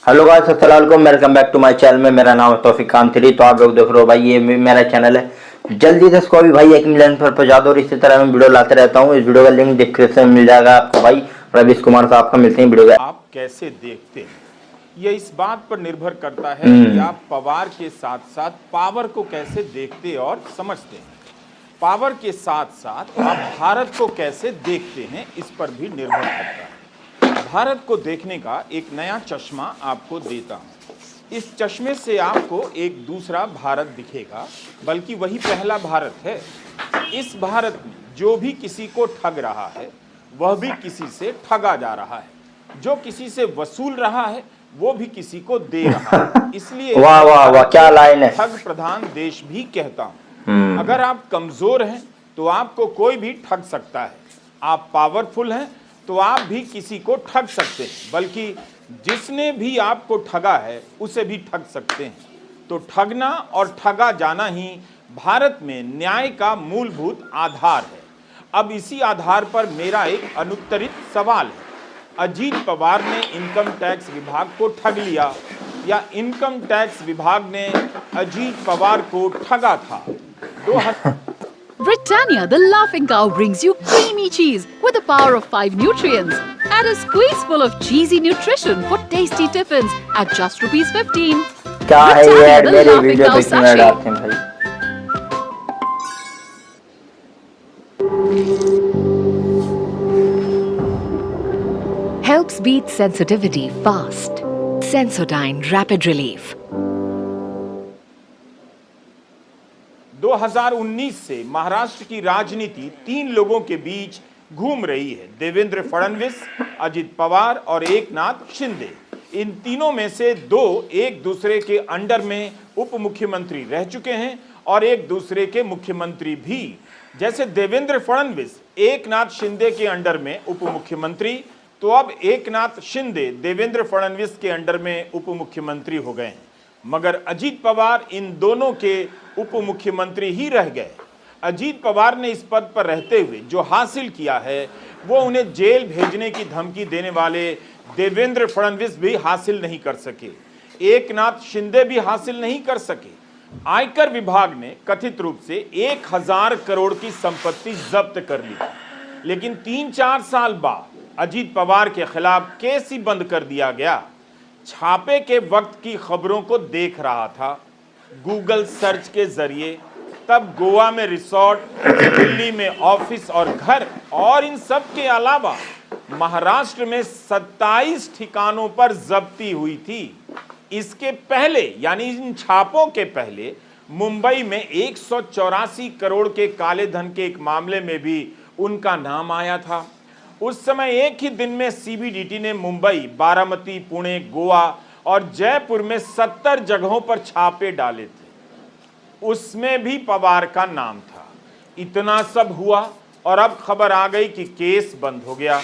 Hello guys, अस्सलाम वालेकुम। Welcome back to my channel में। मेरा नाम है तौफीक खान थ्री। तो आप लोग देख रहे हो भाई, ये मेरा चैनल है। जल्दी से इसको भी भाई 1 मिलियन पर पहुंचा दो। और इसी तरह मैं वीडियो लाते रहता हूँ। इस वीडियो का लिंक डिस्क्रिप्शन में मिल जाएगा आपको भाई। रवीश कुमार साहब का। मिलते हैं वीडियो का। आप कैसे देखते हैं, यह इस बात पर निर्भर करता है कि आप पवार के साथ साथ पावर को कैसे देखते और समझते हैं। पावर के साथ साथ आप भारत को कैसे देखते हैं, इस पर भी निर्भर करता है। भारत को देखने का एक नया चश्मा आपको देता हूं। इस चश्मे से आपको एक दूसरा भारत दिखेगा, बल्कि वही पहला भारत है। इस भारत में जो भी किसी को ठग रहा है, वह भी किसी से ठगा जा रहा है। जो किसी से वसूल रहा है, वो भी किसी को दे रहा है। इसलिए वाह वाह वाह, क्या लाइन है। ठग प्रधान देश भी कहता हूं। अगर आप कमजोर हैं तो आपको कोई भी ठग सकता है। आप पावरफुल हैं तो आप भी किसी को ठग सकते हैं, बल्कि जिसने भी आपको ठगा है उसे भी ठग सकते हैं। तो ठगना और ठगा जाना ही भारत में न्याय का मूलभूत आधार है। अब इसी आधार पर मेरा एक अनुत्तरित सवाल है। अजीत पवार ने इनकम टैक्स विभाग को ठग लिया, या इनकम टैक्स विभाग ने अजीत पवार को ठगा था? Britannia, the laughing cow, brings you creamy cheese with the power of 5 nutrients. Add a squeeze full of cheesy nutrition for tasty tiffins at just ₹15. क्या है ये Britannia, ऐड the मेरी laughing वीडियो cow देखने में sachet. डालते हैं भाई। Helps beat sensitivity fast. Sensodyne Rapid Relief. 2019 से महाराष्ट्र की राजनीति 3 लोगों के बीच घूम रही है। देवेंद्र फडणवीस, अजित पवार और एकनाथ शिंदे। इन तीनों में से 2 एक दूसरे के अंडर में उप मुख्यमंत्री रह चुके हैं और एक दूसरे के मुख्यमंत्री भी। जैसे देवेंद्र फडणवीस एकनाथ शिंदे के अंडर में उप मुख्यमंत्री, तो अब एकनाथ शिंदे देवेंद्र फडणवीस के अंडर में उप मुख्यमंत्री हो गए हैं। मगर अजीत पवार इन दोनों के उप मुख्यमंत्री ही रह गए। अजीत पवार ने इस पद पर रहते हुए जो हासिल किया है, वो उन्हें जेल भेजने की धमकी देने वाले देवेंद्र फडणवीस भी हासिल नहीं कर सके, एकनाथ शिंदे भी हासिल नहीं कर सके। आयकर विभाग ने कथित रूप से 1000 करोड़ की संपत्ति जब्त कर ली, लेकिन 3-4 साल बाद अजीत पवार के खिलाफ केस ही बंद कर दिया गया। छापे के वक्त की खबरों को देख रहा था गूगल सर्च के जरिए। तब गोवा में रिसोर्ट, दिल्ली में ऑफिस और घर, और इन सब के अलावा महाराष्ट्र में 27 ठिकानों पर जब्ती हुई थी। इसके पहले, यानी इन छापों के पहले, मुंबई में 184 करोड़ के काले धन के एक मामले में भी उनका नाम आया था। उस समय एक ही दिन में सीबीडीटी ने मुंबई, बारामती, पुणे, गोवा और जयपुर में 70 जगहों पर छापे डाले थे। उसमें भी पवार का नाम था। इतना सब हुआ और अब खबर आ गई कि केस बंद हो गया।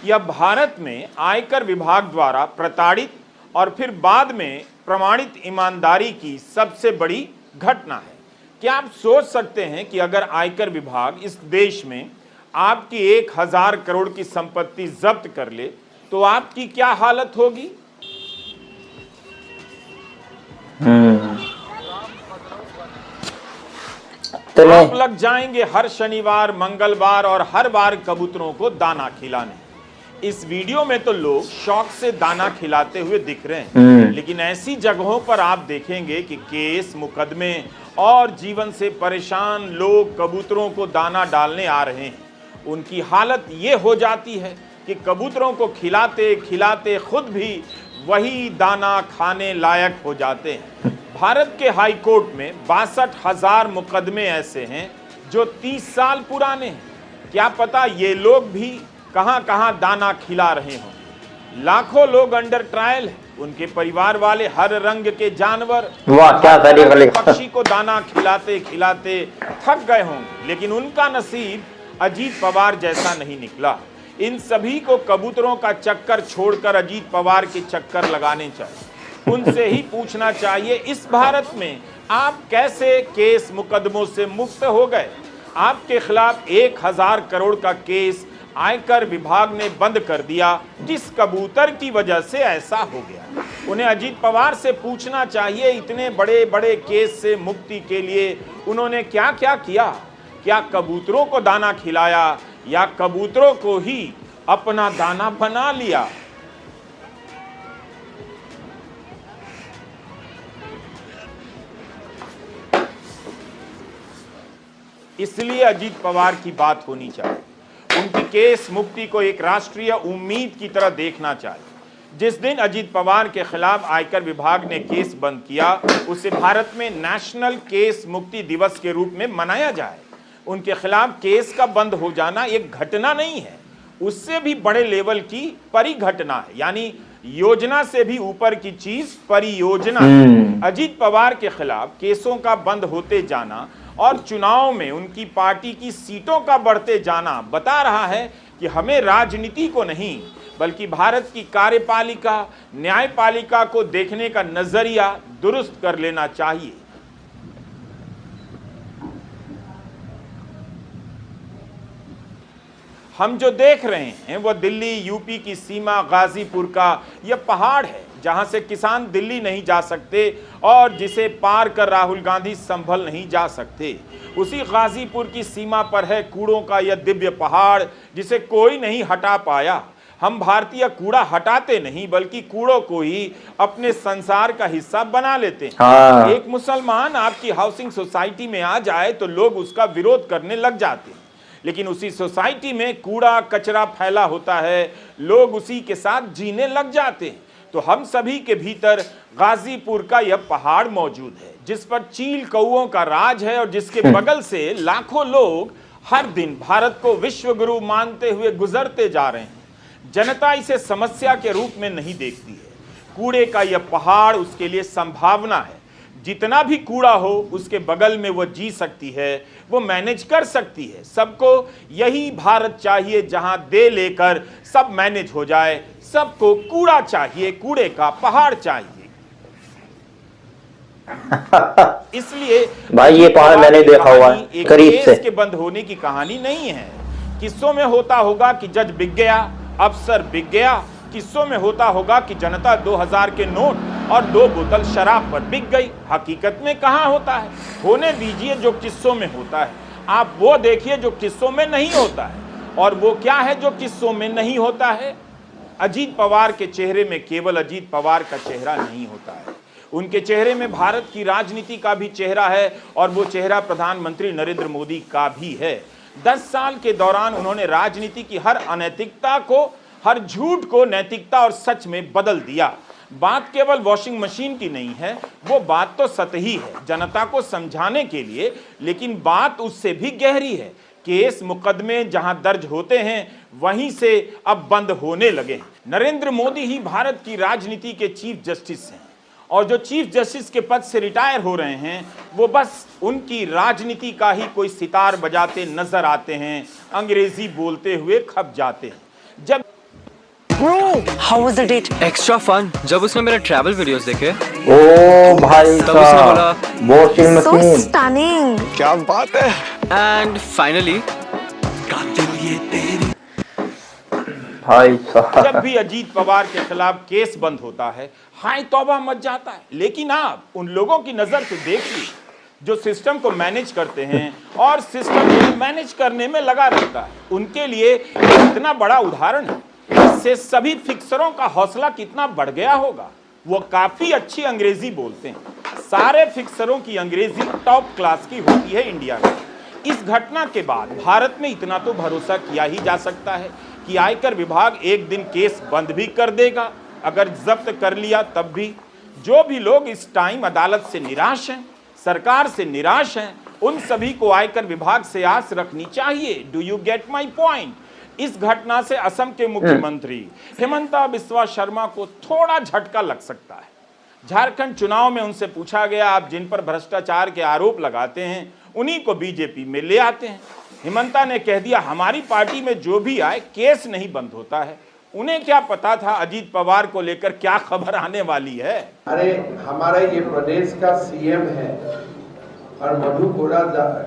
यह भारत में आयकर विभाग द्वारा प्रताड़ित और फिर बाद में प्रमाणित ईमानदारी की सबसे बड़ी घटना है। क्या आप सोच सकते हैं कि अगर आयकर विभाग इस देश में आपकी 1000 करोड़ की संपत्ति जब्त कर ले तो आपकी क्या हालत होगी? आप लग जाएंगे हर शनिवार, मंगलवार और हर बार कबूतरों को दाना खिलाने। इस वीडियो में तो लोग शौक से दाना खिलाते हुए दिख रहे हैं, लेकिन ऐसी जगहों पर आप देखेंगे कि केस, मुकदमे और जीवन से परेशान लोग कबूतरों को दाना डालने आ रहे हैं। उनकी हालत ये हो जाती है कि कबूतरों को खिलाते खिलाते खुद भी वही दाना खाने लायक हो जाते हैं। भारत के हाई कोर्ट में 62,000 मुकदमे ऐसे हैं जो 30 साल पुराने हैं। क्या पता ये लोग भी कहां कहां दाना खिला रहे हों। लाखों लोग अंडर ट्रायल हैं, उनके परिवार वाले हर रंग के जानवर, पक्षी को दाना खिलाते खिलाते थक गए होंगे, लेकिन उनका नसीब अजीत पवार जैसा नहीं निकला। इन सभी को कबूतरों का चक्कर छोड़कर अजीत पवार के चक्कर लगाने चाहिए। उनसे ही पूछना चाहिए, इस भारत में आप कैसे केस मुकदमों से मुक्त हो गए? आपके खिलाफ 1000 करोड़ का केस आयकर विभाग ने बंद कर दिया। किस कबूतर की वजह से ऐसा हो गया? उन्हें अजीत पवार से पूछना चाहिए, इतने बड़े बड़े केस से मुक्ति के लिए उन्होंने क्या क्या किया? क्या कबूतरों को दाना खिलाया या कबूतरों को ही अपना दाना बना लिया? इसलिए अजीत पवार की बात होनी चाहिए। उनकी केस मुक्ति को एक राष्ट्रीय उम्मीद की तरह देखना चाहिए। जिस दिन अजीत पवार के खिलाफ आयकर विभाग ने केस बंद किया, उसे भारत में नेशनल केस मुक्ति दिवस के रूप में मनाया जाए। उनके खिलाफ केस का बंद हो जाना एक घटना नहीं है, उससे भी बड़े लेवल की परिघटना है, यानी योजना से भी ऊपर की चीज परियोजना है। अजीत पवार के खिलाफ केसों का बंद होते जाना और चुनाव में उनकी पार्टी की सीटों का बढ़ते जाना बता रहा है कि हमें राजनीति को नहीं बल्कि भारत की कार्यपालिका, न्यायपालिका को देखने का नजरिया दुरुस्त कर लेना चाहिए। हम जो देख रहे हैं वो दिल्ली यूपी की सीमा गाजीपुर का यह पहाड़ है जहां से किसान दिल्ली नहीं जा सकते और जिसे पार कर राहुल गांधी संभल नहीं जा सकते। उसी गाजीपुर की सीमा पर है कूड़ों का यह दिव्य पहाड़ जिसे कोई नहीं हटा पाया। हम भारतीय कूड़ा हटाते नहीं बल्कि कूड़ों को ही अपने संसार का हिस्सा बना लेते हैं। एक मुसलमान आपकी हाउसिंग सोसाइटी में आ जाए तो लोग उसका विरोध करने लग जाते हैं, लेकिन उसी सोसाइटी में कूड़ा कचरा फैला होता है, लोग उसी के साथ जीने लग जाते हैं। तो हम सभी के भीतर गाजीपुर का यह पहाड़ मौजूद है जिस पर चील कौओं का राज है और जिसके बगल से लाखों लोग हर दिन भारत को विश्व गुरु मानते हुए गुजरते जा रहे हैं। जनता इसे समस्या के रूप में नहीं देखती है। कूड़े का यह पहाड़ उसके लिए संभावना है। जितना भी कूड़ा हो उसके बगल में वो जी सकती है, वो मैनेज कर सकती है। सबको यही भारत चाहिए जहां दे लेकर सब मैनेज हो जाए। सबको कूड़ा चाहिए, कूड़े का पहाड़ चाहिए। इसलिए भाई ये पहाड़ मैंने देखा हुआ है करीब से। के बंद होने की कहानी नहीं है। किस्सों में होता होगा कि जज बिक गया, अफसर बिक गया। किस्सों में होता होगा कि जनता 2000 के नोट और 2 बोतल शराब पर बिक गई। हकीकत में कहां होता है? होने दीजिए जो किस्सों में होता है। आप वो देखिए जो किस्सों में नहीं होता है। और वो क्या है जो किस्सों में नहीं होता है? अजीत पवार के चेहरे में केवल अजीत पवार का चेहरा नहीं होता है, उनके चेहरे में भारत की राजनीति का भी चेहरा है और वो चेहरा प्रधानमंत्री नरेंद्र मोदी का भी है। 10 साल के दौरान उन्होंने राजनीति की हर अनैतिकता को, हर झूठ को नैतिकता और सच में बदल दिया। बात केवल वॉशिंग मशीन की नहीं है, वो बात तो सतही है जनता को समझाने के लिए, लेकिन बात उससे भी गहरी है। केस मुकदमे जहां दर्ज होते हैं वहीं से अब बंद होने लगे। नरेंद्र मोदी ही भारत की राजनीति के चीफ जस्टिस हैं और जो चीफ जस्टिस के पद से रिटायर हो रहे हैं वो बस उनकी राजनीति का ही कोई सितार बजाते नजर आते हैं, अंग्रेजी बोलते हुए खप जाते हैं। जब Bro, how was the date? Extra fun. जब उसने मेरे ट्रैवल वीडियोस देखे ओ भाई तब उसने बोला वॉशिंग So मशीन। stunning. क्या बात है। एंड फाइनली भाई साहब जब भी अजीत पवार के खिलाफ केस बंद होता है हाय तौबा मच जाता है। लेकिन आप उन लोगों की नजर से देखिए जो सिस्टम को मैनेज करते हैं और सिस्टम को मैनेज करने में लगा रहता है। उनके लिए इतना बड़ा उदाहरण है। इससे सभी फिक्सरों का हौसला कितना बढ़ गया होगा। वो काफी अच्छी अंग्रेजी बोलते हैं। सारे फिक्सरों की अंग्रेजी टॉप क्लास की होती है इंडिया में। इस घटना के बाद भारत में इतना तो भरोसा किया ही जा सकता है कि आयकर विभाग एक दिन केस बंद भी कर देगा। अगर जब्त कर लिया तब भी जो भी लोग इस टाइम अदालत से निराश हैं, सरकार से निराश हैं, उन सभी को आयकर विभाग से आस रखनी चाहिए। Do you get my point? इस घटना से असम के मुख्यमंत्री हेमंता बिस्वा शर्मा को थोड़ा झटका लग सकता है। झारखंड चुनाव में उनसे पूछा गया आप जिन पर भ्रष्टाचार के आरोप लगाते हैं उन्हीं को बीजेपी में ले आते हैं। हेमंता ने कह दिया हमारी पार्टी में जो भी आए केस नहीं बंद होता है। उन्हें क्या पता था अजीत पवार को लेकर क्या खबर आने वाली है। अरे हमारा ये प्रदेश का सीएम है और मधु कोड़ा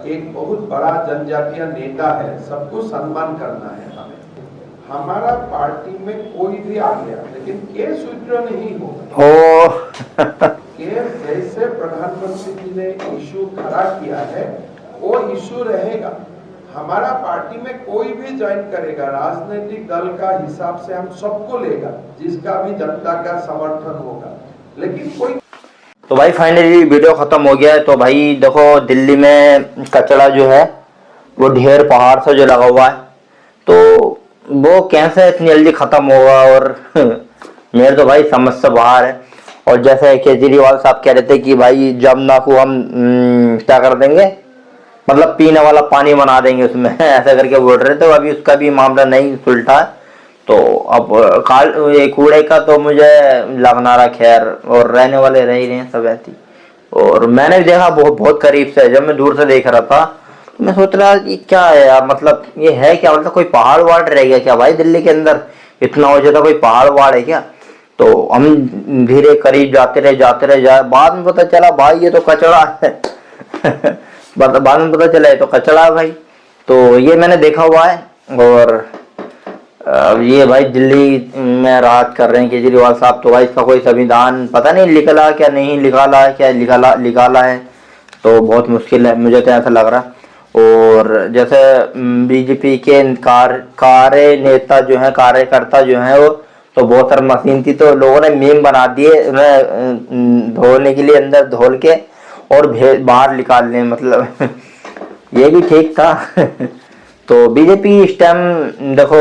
एक बहुत बड़ा जनजातीय नेता है, सबको सम्मान करना है हमें। हमारा पार्टी में कोई भी आ गया लेकिन केस विड्रॉ नहीं होगा। ओ केस जैसे प्रधानमंत्री जी ने इशू खड़ा किया है वो इशू रहेगा। हमारा पार्टी में कोई भी ज्वाइन करेगा राजनीतिक दल का हिसाब से हम सबको लेगा जिसका भी जनता का समर्थन होगा, लेकिन कोई। तो भाई फाइनली वीडियो खत्म हो गया है। तो भाई देखो दिल्ली में कचरा जो है वो ढेर पहाड़ से जो लगा हुआ है, तो वो कैसे इतनी जल्दी खत्म होगा, और मेरे तो भाई समझ से बाहर है। और जैसे केजरीवाल साहब कह रहे थे कि भाई जमुना को हम क्या कर देंगे, मतलब पीने वाला पानी बना देंगे उसमें ऐसा करके बोल रहे थे। तो अभी उसका भी मामला नहीं सुलटा है। तो अब काल ये कूड़े का तो मुझे लगना रहा, खैर, और रहने वाले रह ही रहे हैं सब ऐसी। और मैंने भी देखा बहुत करीब से, जब मैं दूर से देख रहा था तो मैं सोच रहा ये क्या है यार, मतलब ये है क्या, मतलब कोई पहाड़ वहाड़ रह गया क्या भाई दिल्ली के अंदर, इतना हो जाता कोई पहाड़ वहाड़ है क्या। तो हम धीरे करीब जाते रहे बाद में पता चला भाई ये तो कचरा है बाद में पता चला ये तो कचरा है भाई। तो ये मैंने देखा हुआ है। और ये भाई दिल्ली में राज कर रहे हैं केजरीवाल साहब। तो भाई इसका कोई संविधान पता नहीं निकला क्या, नहीं निकाला है क्या, निकाला है तो बहुत मुश्किल है, मुझे तो ऐसा लग रहा है। और जैसे बीजेपी के कार्यकर्ता जो है वो तो बहुत सारी मशीन थी, तो लोगों ने मीम बना दिए उन्हें धोने के लिए, अंदर धोल के और बाहर निकाल लें, मतलब ये भी ठीक था तो बीजेपी इस टाइम देखो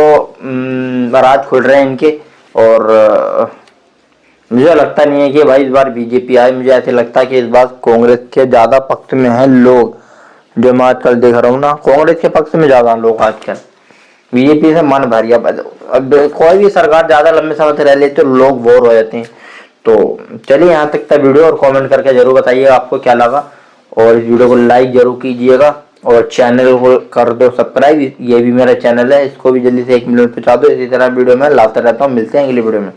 राज खुल रहे हैं इनके। और मुझे लगता नहीं है कि भाई इस बार बीजेपी आए, मुझे ऐसे लगता है कि इस बार कांग्रेस के ज्यादा पक्ष में हैं लोग। जो मैं आजकल देख रहा हूँ ना, कांग्रेस के पक्ष में ज्यादा लोग आजकल, बीजेपी से मन भर गया। अब कोई भी सरकार ज्यादा लंबे समय तक रह लेते तो लोग बोर हो जाते हैं। तो चलिए यहाँ तक था वीडियो, और कमेंट करके जरूर बताइएगा आपको क्या लगा, और इस वीडियो को लाइक जरूर कीजिएगा, और चैनल को कर दो सब्सक्राइब। ये भी मेरा चैनल है, इसको भी जल्दी से 1 मिलियन पहुंचा दो। इसी तरह वीडियो में लाता रहता हूँ। मिलते हैं अगली वीडियो में।